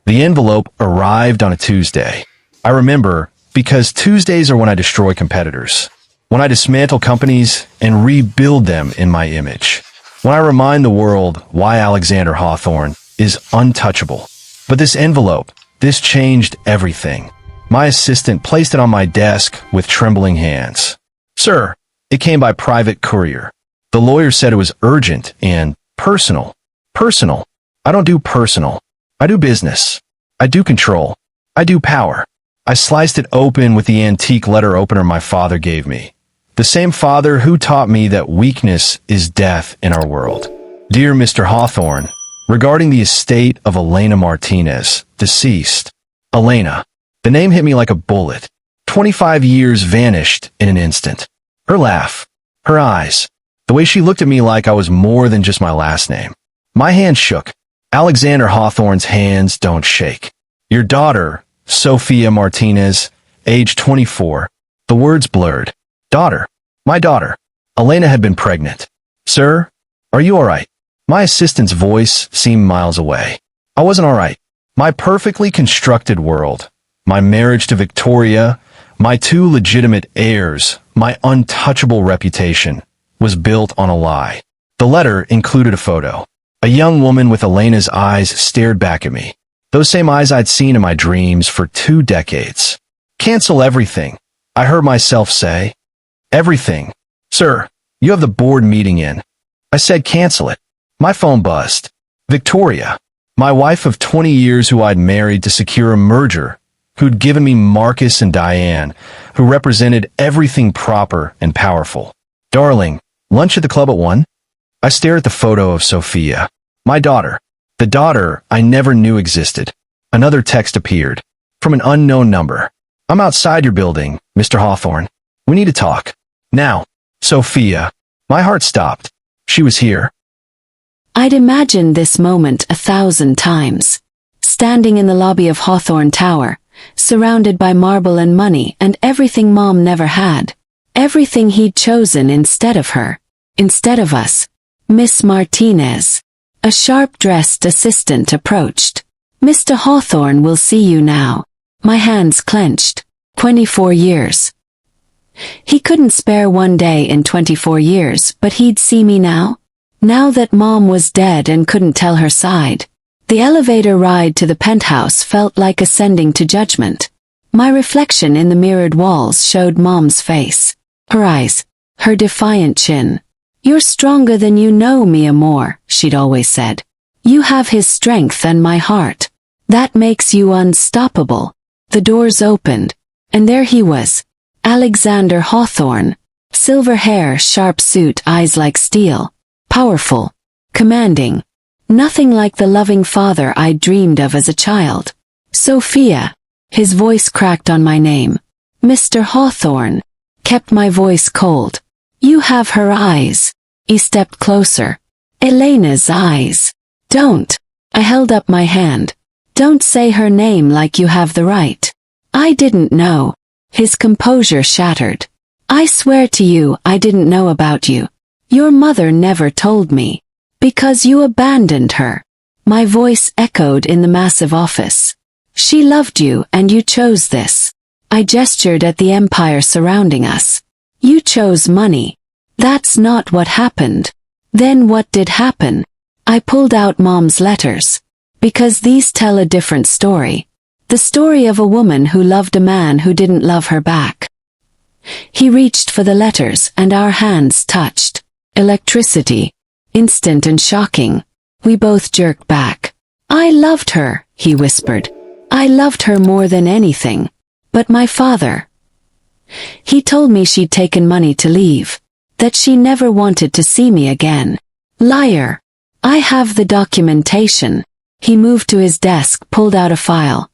The envelope arrived on a Tuesday. I remember because Tuesdays are when I destroy competitors, when I dismantle companies and rebuild them in my image, when I remind the world why Alexander Hawthorne is untouchable. But this envelope, this changed everything. My assistant placed it on my desk with trembling hands. "Sir, it came by private courier. The lawyer said it was urgent and personal." Personal. I don't do personal. I do business. I do control. I do power. I sliced it open with the antique letter opener my father gave me. The same father who taught me that weakness is death in our world. "Dear Mr. Hawthorne, regarding the estate of Elena Martinez, deceased." Elena. The name hit me like a bullet. 25 years vanished in an instant. Her laugh. Her eyes. The way she looked at me like I was more than just my last name. My hand shook. Alexander Hawthorne's hands don't shake. "Your daughter, Sophia Martinez, age 24. The words blurred. Daughter. My daughter. Elena had been pregnant. "Sir, are you all right?" My assistant's voice seemed miles away. I wasn't all right. My perfectly constructed world, my marriage to Victoria, my 2 legitimate heirs, my untouchable reputation, was built on a lie. The letter included a photo. A young woman with Elena's eyes stared back at me. Those same eyes I'd seen in my dreams for 2 decades. "Cancel everything," I heard myself say. "Everything. Sir, you have the board meeting in." I said cancel it. My phone buzzed. Victoria, my wife of 20 years who I'd married to secure a merger, who'd given me Marcus and Diane, who represented everything proper and powerful. "Darling, lunch at the club at 1? I stare at the photo of Sophia. My daughter. The daughter I never knew existed. Another text appeared. From an unknown number. "I'm outside your building, Mr. Hawthorne. We need to talk. Now." Sophia. My heart stopped. She was here. I'd imagined this moment 1,000 times. Standing in the lobby of Hawthorne Tower, surrounded by marble and money and everything Mom never had. Everything he'd chosen instead of her. Instead of us. "Miss Martinez." A sharp-dressed assistant approached. "Mr. Hawthorne will see you now." My hands clenched. 24 years. He couldn't spare one day in 24 years, but he'd see me now? Now that Mom was dead and couldn't tell her side. The elevator ride to the penthouse felt like ascending to judgment. My reflection in the mirrored walls showed Mom's face. Her eyes. Her defiant chin. "You're stronger than you know, Mia Moore," she'd always said. "You have his strength and my heart. That makes you unstoppable." The doors opened, and there he was. Alexander Hawthorne. Silver hair, sharp suit, eyes like steel. Powerful. Commanding. Nothing like the loving father I'd dreamed of as a child. "Sophia." His voice cracked on my name. "Mr. Hawthorne." Kept my voice cold. "You have her eyes." He stepped closer. "Elena's eyes." "Don't." I held up my hand. "Don't say her name like you have the right." "I didn't know." His composure shattered. "I swear to you I didn't know about you. Your mother never told me. Because you abandoned her." My voice echoed in the massive office. "She loved you and you chose this." I gestured at the empire surrounding us. "You chose money. That's not what happened." "Then what did happen?" I pulled out Mom's letters. Because these tell a different story. The story of a woman who loved a man who didn't love her back. He reached for the letters and our hands touched. Electricity. Instant and shocking. We both jerked back. "I loved her," he whispered. "I loved her more than anything. But my father. He told me she'd taken money to leave. That she never wanted to see me again." "Liar." "I have the documentation." He moved to his desk, pulled out a file.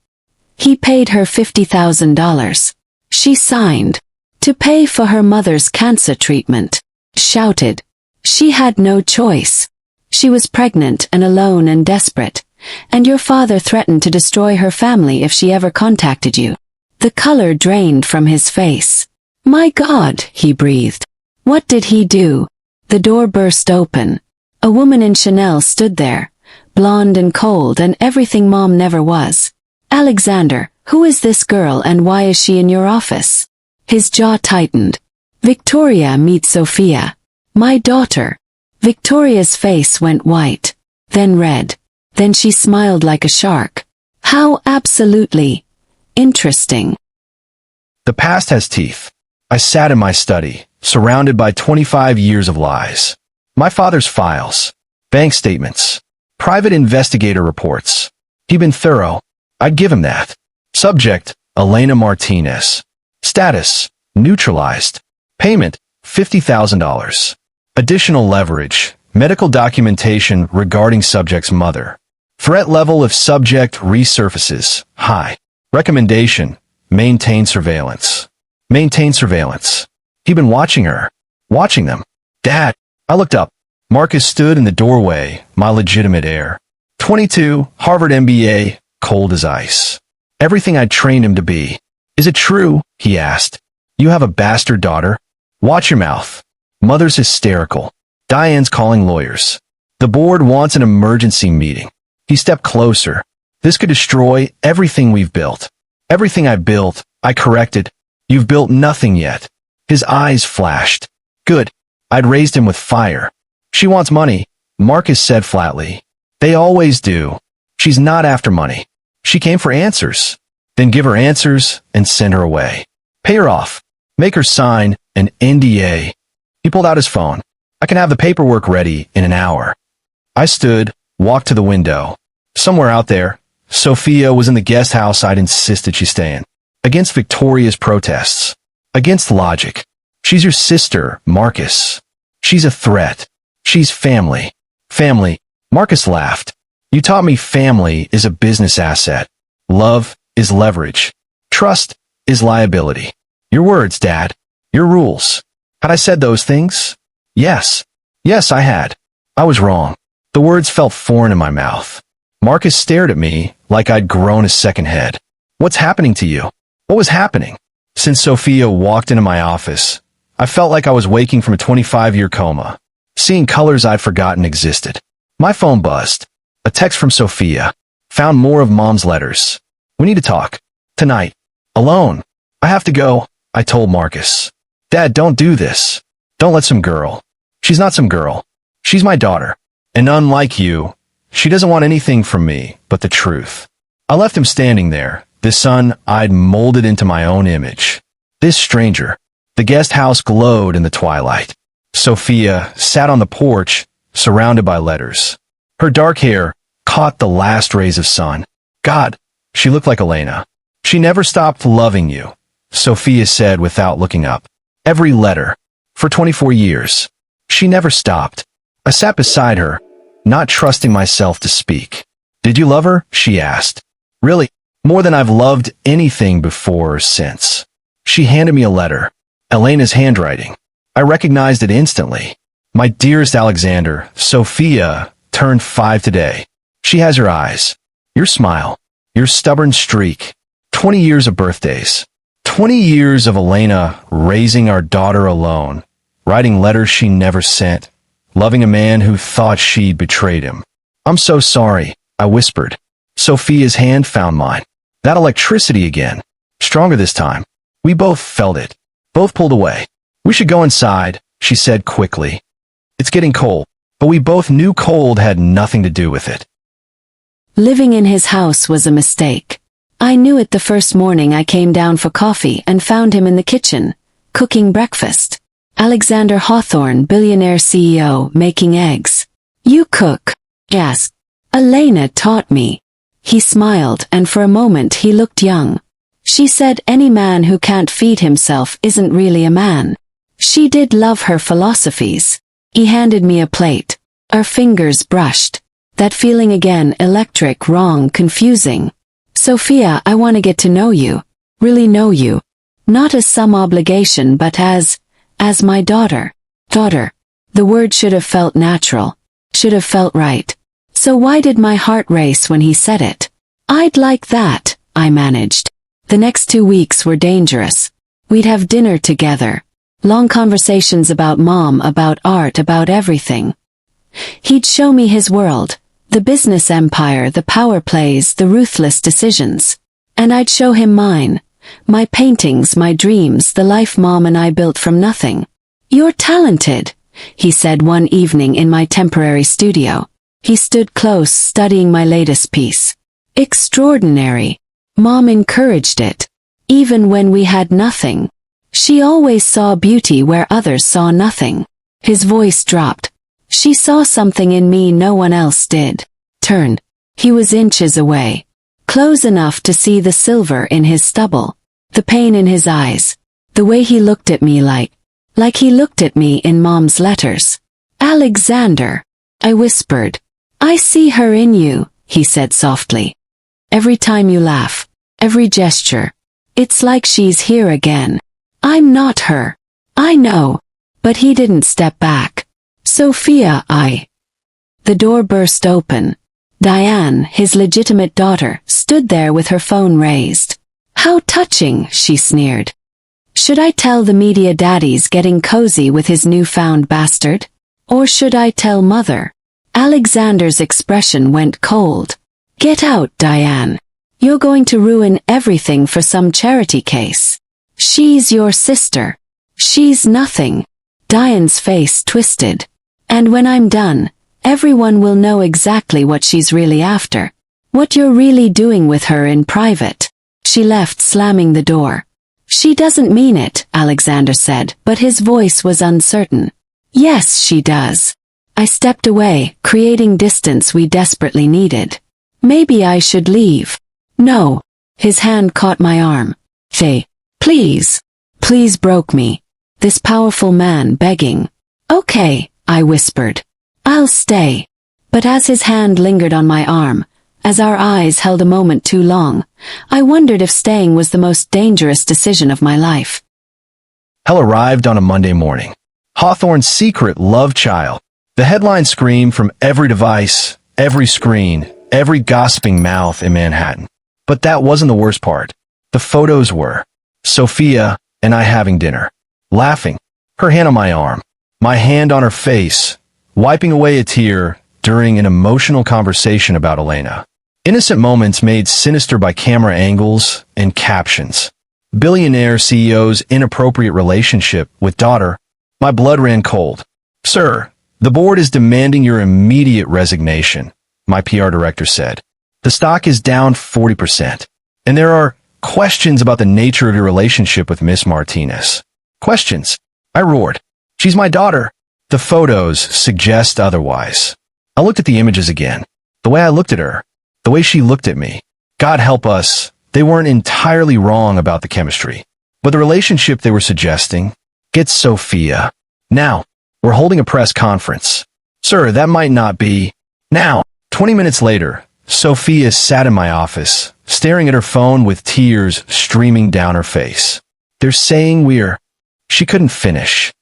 "He paid her $50,000. She signed. To pay for her mother's cancer treatment." Shouted. "She had no choice. She was pregnant and alone and desperate. And your father threatened to destroy her family if she ever contacted you." The color drained from his face. "My God," he breathed. "What did he do?" The door burst open. A woman in Chanel stood there, blonde and cold and everything mom never was. Alexander, who is this girl and why is she in your office? His jaw tightened. Victoria, meet Sophia. My daughter. Victoria's face went white, then red. Then she smiled like a shark. How absolutely interesting. The past has teeth. I sat in my study, surrounded by 25 years of lies. My father's files, bank statements, private investigator reports. He'd been thorough. I'd give him that. Subject, Elena Martinez. Status, neutralized. Payment, $50,000. Additional leverage, medical documentation regarding subject's mother. Threat level if subject resurfaces, high. Recommendation, maintain surveillance. Maintain surveillance. He'd been watching her. Watching them. Dad. I looked up. Marcus stood in the doorway, my legitimate heir. 22, Harvard MBA, cold as ice. Everything I'd trained him to be. Is it true? He asked. You have a bastard daughter? Watch your mouth. Mother's hysterical. Diane's calling lawyers. The board wants an emergency meeting. He stepped closer. This could destroy everything we've built. Everything I built, I corrected. You've built nothing yet. His eyes flashed. Good. I'd raised him with fire. She wants money, Marcus said flatly. They always do. She's not after money. She came for answers. Then give her answers and send her away. Pay her off. Make her sign an NDA. He pulled out his phone. I can have the paperwork ready in an hour. I stood, walked to the window. Somewhere out there, Sophia was in the guest house I'd insisted she stay in. Against Victoria's protests. Against logic. She's your sister, Marcus. She's a threat. She's family. Family. Marcus laughed. You taught me family is a business asset. Love is leverage. Trust is liability. Your words, Dad. Your rules. Had I said those things? Yes. Yes, I had. I was wrong. The words felt foreign in my mouth. Marcus stared at me like I'd grown a second head. What's happening to you? What was happening? Since Sophia walked into my office, I felt like I was waking from a 25-year coma, seeing colors I'd forgotten existed. My phone buzzed. A text from Sophia. Found more of Mom's letters. We need to talk. Tonight. Alone. I have to go, I told Marcus. Dad, don't do this. Don't let some girl. She's not some girl. She's my daughter. And unlike you, she doesn't want anything from me but the truth. I left him standing there, the son I'd molded into my own image. This stranger. The guest house glowed in the twilight. Sophia sat on the porch, surrounded by letters. Her dark hair caught the last rays of sun. God, she looked like Elena. She never stopped loving you, Sophia said without looking up. Every letter. For 24 years. She never stopped. I sat beside her, not trusting myself to speak. Did you love her? She asked. Really, more than I've loved anything before or since. She handed me a letter. Elena's handwriting. I recognized it instantly. My dearest Alexander, Sophia turned 5 today. She has your eyes, your smile, your stubborn streak. 20 years of birthdays. 20 years of Elena raising our daughter alone, writing letters she never sent, loving a man who thought she'd betrayed him. I'm so sorry, I whispered. Sophia's hand found mine. That electricity again. Stronger this time. We both felt it. Both pulled away. We should go inside, she said quickly. It's getting cold, but we both knew cold had nothing to do with it. Living in his house was a mistake. I knew it the first morning I came down for coffee and found him in the kitchen, cooking breakfast. Alexander Hawthorne, billionaire CEO, making eggs. You cook? Yes. Elena taught me. He smiled, and for a moment he looked young. She said any man who can't feed himself isn't really a man. She did love her philosophies. He handed me a plate. Our fingers brushed. That feeling again, electric, wrong, confusing. Sophia, I want to get to know you. Really know you. Not as some obligation but as my daughter. Daughter. The word should have felt natural. Should have felt right. So why did my heart race when he said it? I'd like that, I managed. The next 2 weeks were dangerous. We'd have dinner together. Long conversations about Mom, about art, about everything. He'd show me his world, The business empire, the power plays, the ruthless decisions. And I'd show him mine. My paintings, my dreams, the life Mom and I built from nothing. "You're talented," he said one evening in my temporary studio. He stood close, studying my latest piece. "Extraordinary." Mom encouraged it. Even when we had nothing. She always saw beauty where others saw nothing. His voice dropped. She saw something in me no one else did. Turned. He was inches away. Close enough to see the silver in his stubble. The pain in his eyes. The way he looked at me like he looked at me in Mom's letters. "Alexander," I whispered. "I see her in you," he said softly. "Every time you laugh. Every gesture. It's like she's here again. I'm not her. I know." But he didn't step back. "Sophia, The door burst open. Diane, his legitimate daughter, stood there with her phone raised. "How touching," she sneered. "Should I tell the media daddy's getting cozy with his newfound bastard? Or should I tell Mother?" Alexander's expression went cold. "Get out, Diane. You're going to ruin everything for some charity case. She's your sister. She's nothing." Diane's face twisted. "And when I'm done, everyone will know exactly what she's really after. What you're really doing with her in private." She left, slamming the door. "She doesn't mean it," Alexander said, but his voice was uncertain. "Yes, she does." I stepped away, creating distance we desperately needed. "Maybe I should leave." "No." His hand caught my arm. "Faye, please." Please broke me. This powerful man begging. "Okay," I whispered. "I'll stay." But as his hand lingered on my arm, as our eyes held a moment too long, I wondered if staying was the most dangerous decision of my life. Hell arrived on a Monday morning. Hawthorne's secret love child. The headline screamed from every device, every screen, every gossiping mouth in Manhattan. But that wasn't the worst part. The photos were. Sophia and I having dinner. Laughing. Her hand on my arm. My hand on her face. Wiping away a tear during an emotional conversation about Elena. Innocent moments made sinister by camera angles and captions. Billionaire CEO's inappropriate relationship with daughter. My blood ran cold. "Sir, the board is demanding your immediate resignation," my PR director said. "The stock is down 40%. And there are questions about the nature of your relationship with Miss Martinez." "Questions?" I roared. "She's my daughter." "The photos suggest otherwise." I looked at the images again. The way I looked at her. The way she looked at me. God help us, they weren't entirely wrong about the chemistry. But the relationship they were suggesting. Get Sophia. Now. We're holding a press conference. "Sir, that might not be." Now. 20 minutes later, Sophia sat in my office, staring at her phone with tears streaming down her face. "They're saying we're..." She couldn't finish.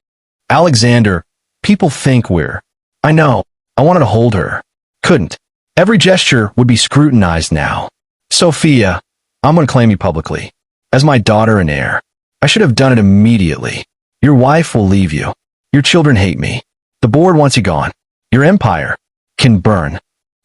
"Alexander, people think we're..." I know. I wanted to hold her. Couldn't. Every gesture would be scrutinized now. "Sophia, I'm going to claim you publicly. As my daughter and heir. I should have done it immediately. Your wife will leave you. Your children hate me. The board wants you gone. Your empire can burn."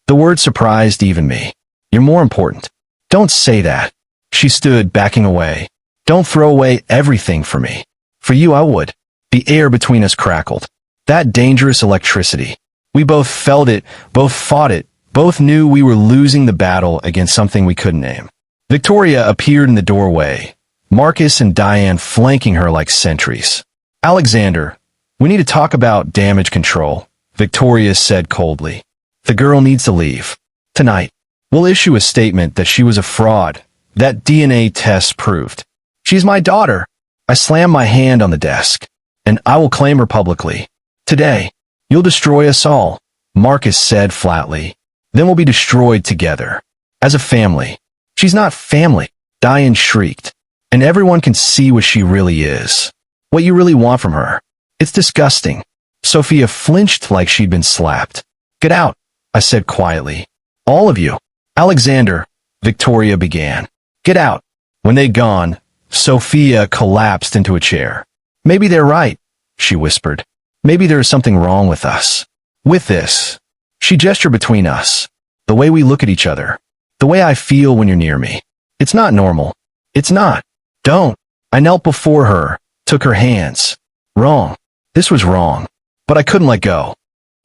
The word surprised even me. "You're more important." "Don't say that." She stood, backing away. "Don't throw away everything for me. For you, I would." The air between us crackled. That dangerous electricity. We both felt it, both fought it, both knew we were losing the battle against something we couldn't name. Victoria appeared in the doorway, Marcus and Diane flanking her like sentries. "Alexander, we need to talk about damage control," Victoria said coldly. "The girl needs to leave. Tonight. We'll issue a statement that she was a fraud, that DNA tests proved. She's my daughter." I slammed my hand on the desk. "And I will claim her publicly. Today. You'll destroy us all," Marcus said flatly. "Then we'll be destroyed together. As a family." "She's not family," Diane shrieked. "And everyone can see what she really is. What you really want from her. It's disgusting." Sophia flinched like she'd been slapped. "Get out," I said quietly. "All of you." "Alexander," Victoria began. "Get out." When they'd gone, Sophia collapsed into a chair. "Maybe they're right," she whispered. "Maybe there is something wrong with us. With this." She gestured between us. The way we look at each other. The way I feel when you're near me. It's not normal. It's not. Don't. I knelt before her, took her hands. Wrong. This was wrong. But I couldn't let go.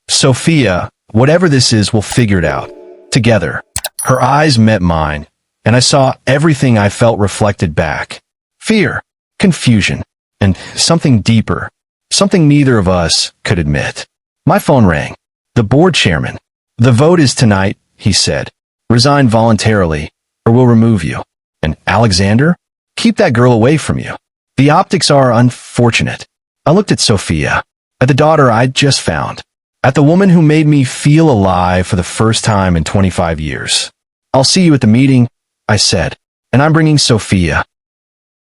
Sophia, whatever this is, we'll figure it out. Together. Her eyes met mine, and I saw everything I felt reflected back. Fear, confusion, and something deeper. Something neither of us could admit. My phone rang. The board chairman. The vote is tonight, he said. Resign voluntarily, or we'll remove you. And Alexander? Keep that girl away from you. The optics are unfortunate. I looked at Sophia, at the daughter I'd just found, at the woman who made me feel alive for the first time in 25 years. I'll see you at the meeting, I said, and I'm bringing Sophia.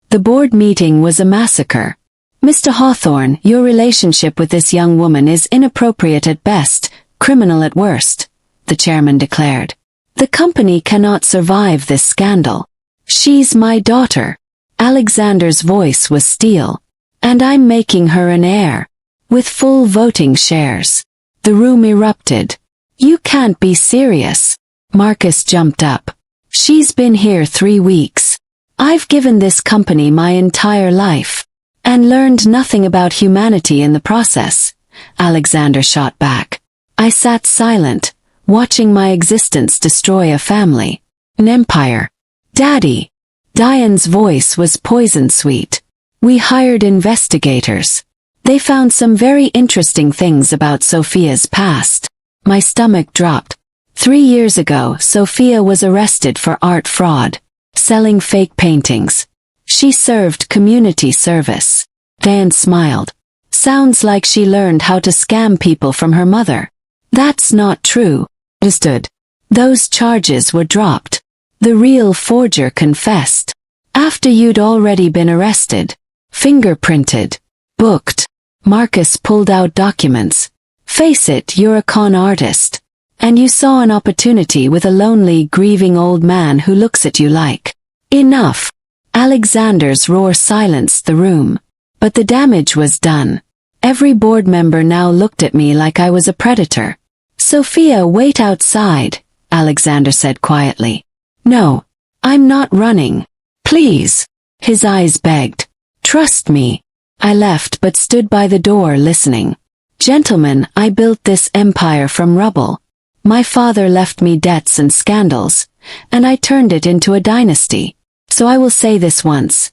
The board meeting was a massacre. Mr. Hawthorne, your relationship with this young woman is inappropriate at best, criminal at worst, the chairman declared. The company cannot survive this scandal. She's my daughter. Alexander's voice was steel. And I'm making her an heir. With full voting shares. The room erupted. You can't be serious. Marcus jumped up. She's been here 3 weeks. I've given this company my entire life. And learned nothing about humanity in the process. Alexander shot back. I sat silent, watching my existence destroy a family. An empire. Daddy. Diane's voice was poison-sweet. We hired investigators. They found some very interesting things about Sophia's past. My stomach dropped. 3 years ago, Sophia was arrested for art fraud, selling fake paintings. She served community service. Dan smiled. Sounds like she learned how to scam people from her mother. That's not true. Understood. Those charges were dropped. The real forger confessed. After you'd already been arrested. Fingerprinted. Booked. Marcus pulled out documents. Face it, you're a con artist. And you saw an opportunity with a lonely, grieving old man who looks at you like, enough. Alexander's roar silenced the room. But the damage was done. Every board member now looked at me like I was a predator. Sophia, wait outside, Alexander said quietly. No, I'm not running. Please. His eyes begged. Trust me. I left but stood by the door listening. Gentlemen, I built this empire from rubble. My father left me debts and scandals, and I turned it into a dynasty. So I will say this once.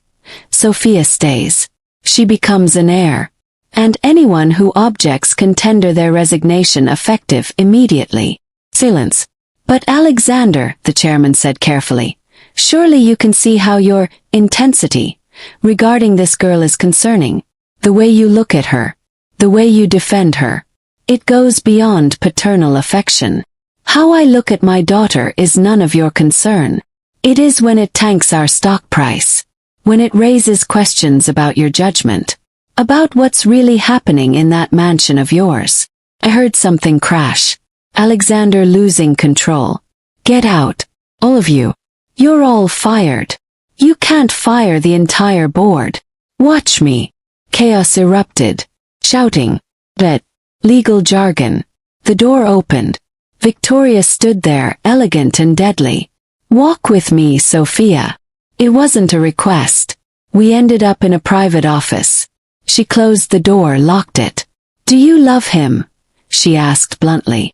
Sophia stays. She becomes an heir. And anyone who objects can tender their resignation effective immediately. Silence. But Alexander, the chairman said carefully, surely you can see how your intensity regarding this girl is concerning. The way you look at her. The way you defend her. It goes beyond paternal affection. How I look at my daughter is none of your concern. It is when it tanks our stock price. When it raises questions about your judgment. About what's really happening in that mansion of yours. I heard something crash. Alexander losing control. Get out. All of you. You're all fired. You can't fire the entire board. Watch me. Chaos erupted. Shouting. That. Legal jargon. The door opened. Victoria stood there, elegant and deadly. Walk with me, Sophia. It wasn't a request. We ended up in a private office. She closed the door, locked it. Do you love him? She asked bluntly.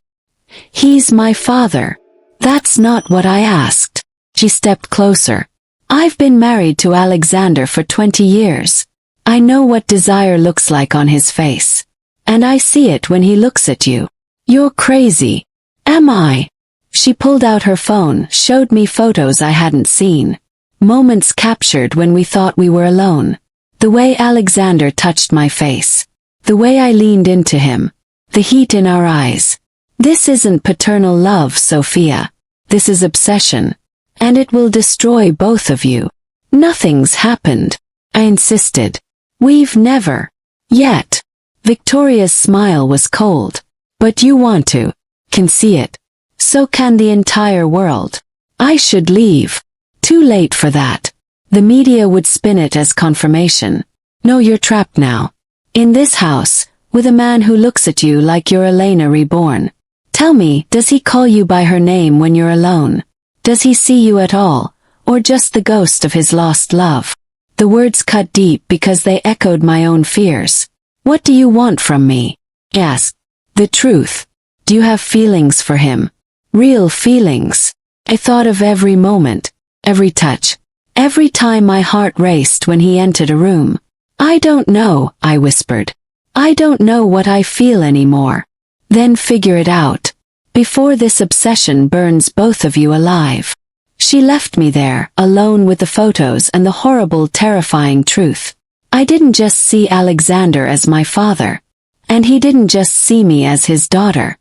He's my father. That's not what I asked. She stepped closer. I've been married to Alexander for 20 years. I know what desire looks like on his face. And I see it when he looks at you. You're crazy. Am I? She pulled out her phone, showed me photos I hadn't seen. Moments captured when we thought we were alone. The way Alexander touched my face. The way I leaned into him. The heat in our eyes. This isn't paternal love, Sophia. This is obsession. And it will destroy both of you. Nothing's happened. I insisted. We've never. Yet. Victoria's smile was cold. But you want to. Can see it. So can the entire world. I should leave. Too late for that. The media would spin it as confirmation. No, you're trapped now. In this house, with a man who looks at you like you're Elena reborn. Tell me, does he call you by her name when you're alone? Does he see you at all, or just the ghost of his lost love? The words cut deep because they echoed my own fears. What do you want from me? I asked. The truth. Do you have feelings for him? Real feelings. I thought of every moment, every touch, every time my heart raced when he entered a room. I don't know, I whispered. I don't know what I feel anymore. Then figure it out, before this obsession burns both of you alive. She left me there, alone with the photos and the horrible, terrifying truth. I didn't just see Alexander as my father, and he didn't just see me as his daughter.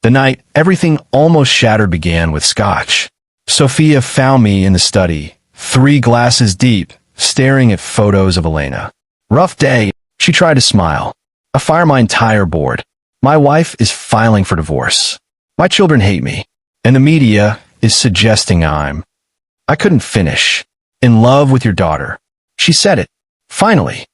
The night everything almost shattered began with scotch. Sophia found me in the study, 3 glasses deep, staring at photos of Elena. Rough day, she tried to smile. I fire my entire board. My wife is filing for divorce. My children hate me, and the media is suggesting I couldn't finish. In love with your daughter. She said it. Finally.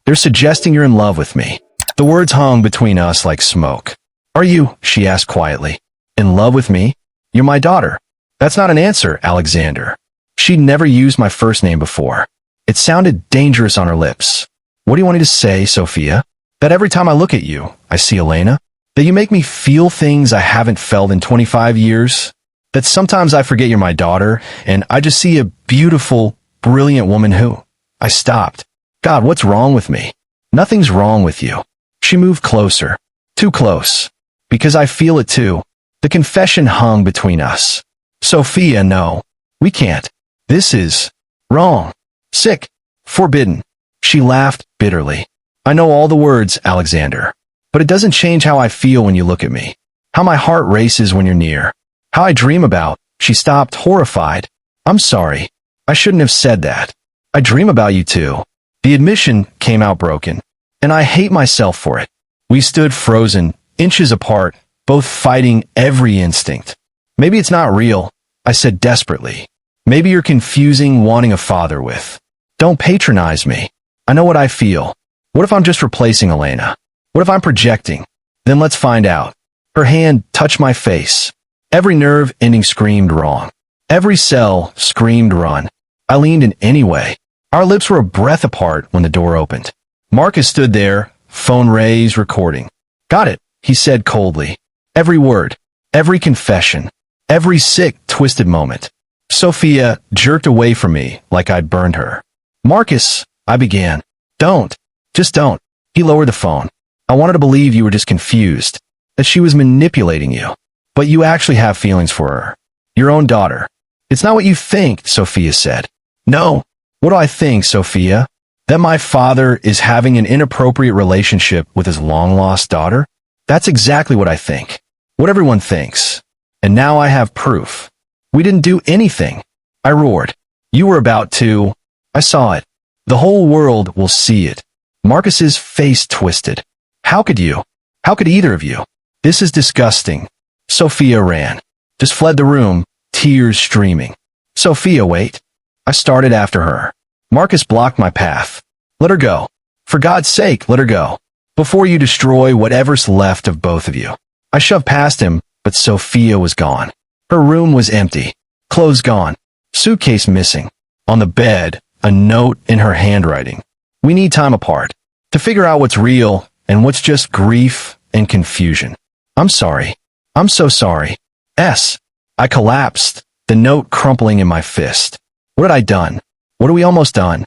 They're suggesting you're in love with me. The words hung between us like smoke. Are you, she asked quietly, in love with me? You're my daughter. That's not an answer, Alexander. She'd never used my first name before. It sounded dangerous on her lips. What do you want me to say, Sophia? That every time I look at you, I see Elena? That you make me feel things I haven't felt in 25 years? That sometimes I forget you're my daughter, and I just see a beautiful, brilliant woman who... I stopped. God, what's wrong with me? Nothing's wrong with you. She moved closer. Too close. Because I feel it too. The confession hung between us. Sophia, no. We can't. This is... wrong. Sick. Forbidden. She laughed bitterly. I know all the words, Alexander. But it doesn't change how I feel when you look at me. How my heart races when you're near. How I dream about... She stopped, horrified. I'm sorry. I shouldn't have said that. I dream about you too. The admission came out broken. And I hate myself for it. We stood frozen, inches apart, both fighting every instinct. Maybe it's not real, I said desperately. Maybe you're confusing wanting a father with. Don't patronize me. I know what I feel. What if I'm just replacing Elena? What if I'm projecting? Then let's find out. Her hand touched my face. Every nerve ending screamed wrong. Every cell screamed run. I leaned in any way. Our lips were a breath apart when the door opened. Marcus stood there, phone raised, recording. Got it, he said coldly. Every word, every confession, every sick, twisted moment. Sophia jerked away from me like I'd burned her. Marcus, I began. Don't. Just don't. He lowered the phone. I wanted to believe you were just confused, that she was manipulating you. But you actually have feelings for her. Your own daughter. It's not what you think, Sophia said. No. What do I think, Sophia? That my father is having an inappropriate relationship with his long-lost daughter? That's exactly what I think. What everyone thinks. And now I have proof. We didn't do anything. I roared. You were about to. I saw it. The whole world will see it. Marcus's face twisted. How could you? How could either of you? This is disgusting. Sophia ran. Just fled the room, tears streaming. Sophia, wait. I started after her. Marcus blocked my path. Let her go. For God's sake, let her go. Before you destroy whatever's left of both of you. I shoved past him, but Sophia was gone. Her room was empty. Clothes gone. Suitcase missing. On the bed, a note in her handwriting. We need time apart. To figure out what's real and what's just grief and confusion. I'm sorry. I'm so sorry. I collapsed, the note crumpling in my fist. What had I done? What had we almost done?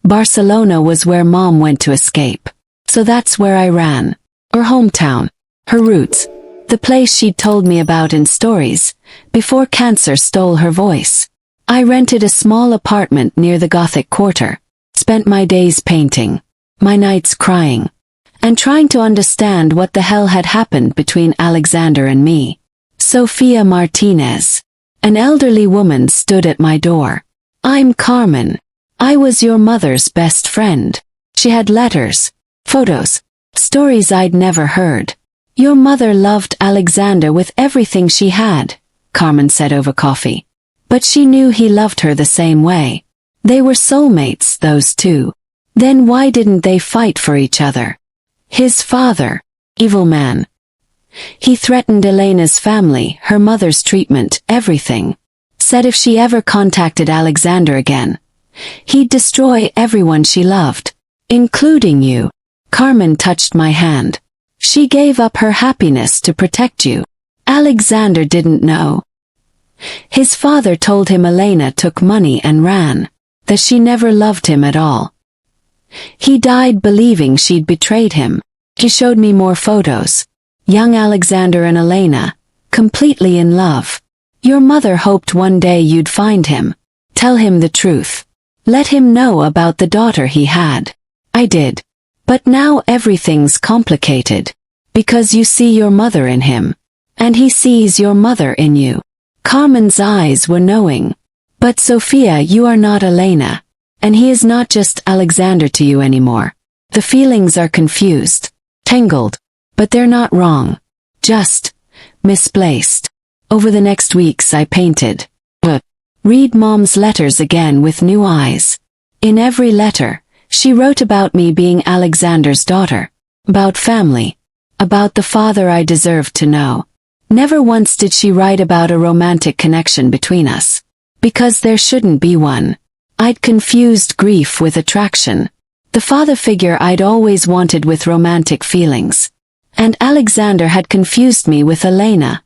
Barcelona was where Mom went to escape. So that's where I ran. Her hometown. Her roots. The place she'd told me about in stories, before cancer stole her voice. I rented a small apartment near the Gothic Quarter. Spent my days painting. My nights crying. And trying to understand what the hell had happened between Alexander and me. Sophia Martinez. An elderly woman stood at my door. I'm Carmen. I was your mother's best friend. She had letters, photos, stories I'd never heard. Your mother loved Alexander with everything she had, Carmen said over coffee. But she knew he loved her the same way. They were soulmates, those two. Then why didn't they fight for each other? His father, evil man. He threatened Elena's family, her mother's treatment, everything. Said if she ever contacted Alexander again, he'd destroy everyone she loved, including you. Carmen touched my hand. She gave up her happiness to protect you. Alexander didn't know. His father told him Elena took money and ran, that she never loved him at all. He died believing she'd betrayed him. He showed me more photos. Young Alexander and Elena, completely in love. Your mother hoped one day you'd find him. Tell him the truth. Let him know about the daughter he had. I did. But now everything's complicated. Because you see your mother in him. And he sees your mother in you. Carmen's eyes were knowing. But Sophia, you are not Elena. And he is not just Alexander to you anymore. The feelings are confused, tangled. But they're not wrong. Just misplaced. Over the next weeks I painted. Read Mom's letters again with new eyes. In every letter, she wrote about me being Alexander's daughter. About family. About the father I deserved to know. Never once did she write about a romantic connection between us. Because there shouldn't be one. I'd confused grief with attraction. The father figure I'd always wanted with romantic feelings. And Alexander had confused me with Elena.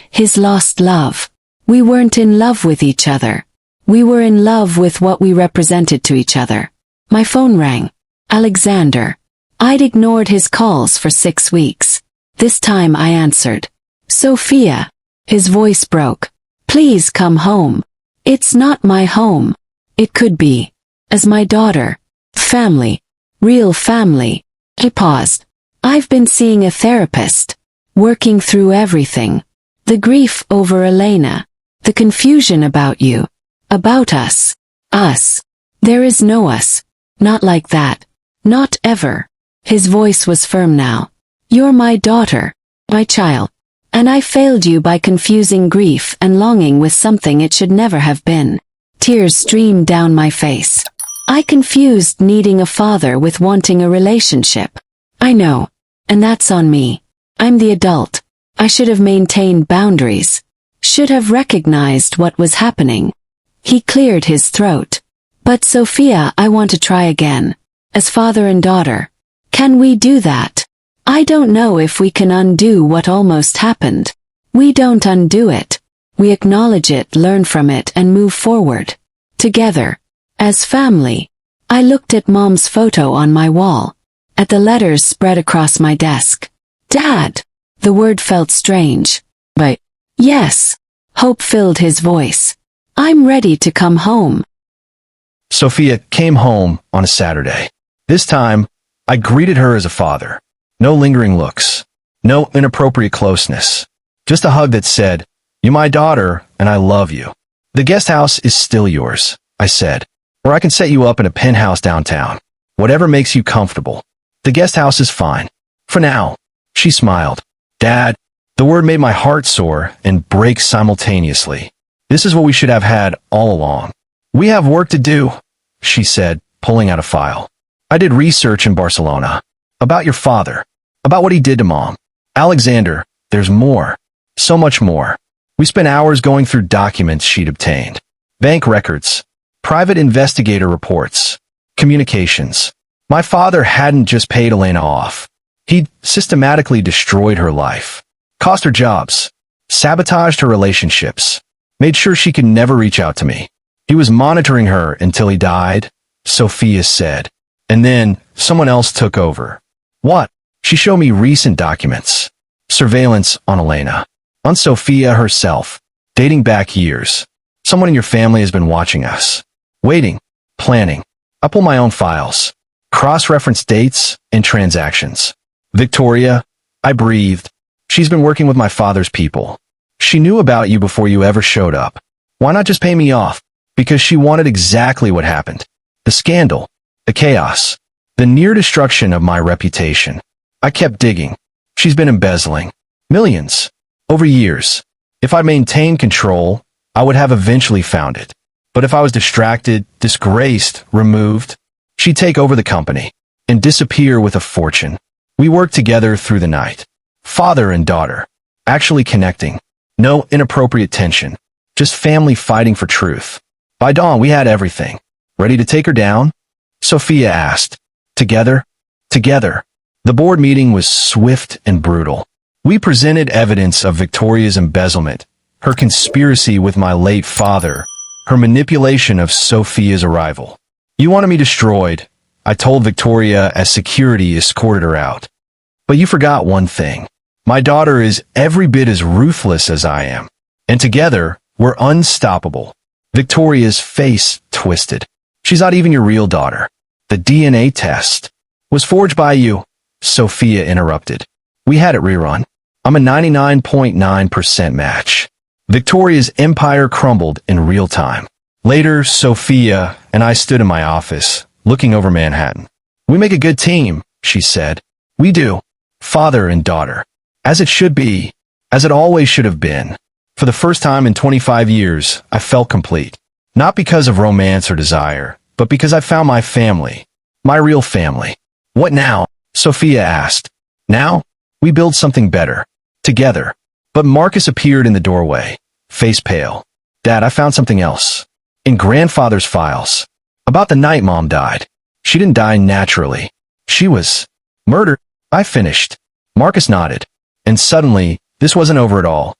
His lost love. We weren't in love with each other. We were in love with what we represented to each other. My phone rang. Alexander. I'd ignored his calls for 6 weeks. This time I answered. Sophia. His voice broke. Please come home. It's not my home. It could be. As my daughter. Family. Real family. He paused. I've been seeing a therapist. Working through everything. The grief over Elena. The confusion about you. About us. Us. There is no us. Not like that. Not ever. His voice was firm now. You're my daughter. My child. And I failed you by confusing grief and longing with something it should never have been. Tears streamed down my face. I confused needing a father with wanting a relationship. I know. And that's on me. I'm the adult. I should have maintained boundaries. Should have recognized what was happening. He cleared his throat. But Sophia, I want to try again. As father and daughter. Can we do that? I don't know if we can undo what almost happened. We don't undo it. We acknowledge it, learn from it, and move forward. Together. As family. I looked at Mom's photo on my wall. At the letters spread across my desk. Dad! The word felt strange. But, yes. Hope filled his voice. I'm ready to come home. Sophia came home on a Saturday. This time, I greeted her as a father. No lingering looks. No inappropriate closeness. Just a hug that said, "You're my daughter, and I love you." "The guest house is still yours," I said. "Or I can set you up in a penthouse downtown. Whatever makes you comfortable. The guest house is fine. For now." She smiled. "Dad," the word made my heart soar and break simultaneously. "This is what we should have had all along." "We have work to do," she said, pulling out a file. "I did research in Barcelona. About your father. About what he did to Mom. Alexander, there's more. So much more. We spent hours going through documents she'd obtained. Bank records. Private investigator reports. Communications. My father hadn't just paid Elena off. He'd systematically destroyed her life. Cost her jobs. Sabotaged her relationships. Made sure she could never reach out to me. He was monitoring her until he died," Sophia said. "And then someone else took over." "What?" She showed me recent documents. Surveillance on Elena. On Sophia herself. Dating back years. "Someone in your family has been watching us. Waiting. Planning." I pull my own files. Cross-reference dates and transactions. "Victoria," I breathed. "She's been working with my father's people. She knew about you before you ever showed up. Why not just pay me off?" Because she wanted exactly what happened. The scandal. The chaos. The near destruction of my reputation. I kept digging. She's been embezzling. Millions. Over years. If I maintained control, I would have eventually found it. But if I was distracted, disgraced, removed, she'd take over the company and disappear with a fortune. We worked together through the night. Father and daughter. Actually connecting. No inappropriate tension. Just family fighting for truth. By dawn, we had everything. Ready to take her down? Sophia asked. Together? Together. The board meeting was swift and brutal. We presented evidence of Victoria's embezzlement, her conspiracy with my late father, her manipulation of Sophia's arrival. You wanted me destroyed, I told Victoria as security escorted her out. But you forgot one thing. My daughter is every bit as ruthless as I am. And together, we're unstoppable. Victoria's face twisted. She's not even your real daughter. The DNA test was forged by you, Sophia interrupted. We had it rerun. I'm a 99.9% match. Victoria's empire crumbled in real time. Later, Sophia and I stood in my office, looking over Manhattan. We make a good team, she said. We do. Father and daughter. As it should be. As it always should have been. For the first time in 25 years, I felt complete. Not because of romance or desire, but because I found my family. My real family. What now? Sophia asked. Now? We build something better. Together. But Marcus appeared in the doorway, face pale. Dad, I found something else. In grandfather's files. About the night Mom died. She didn't die naturally. She was murdered. I finished. Marcus nodded. And suddenly, this wasn't over at all.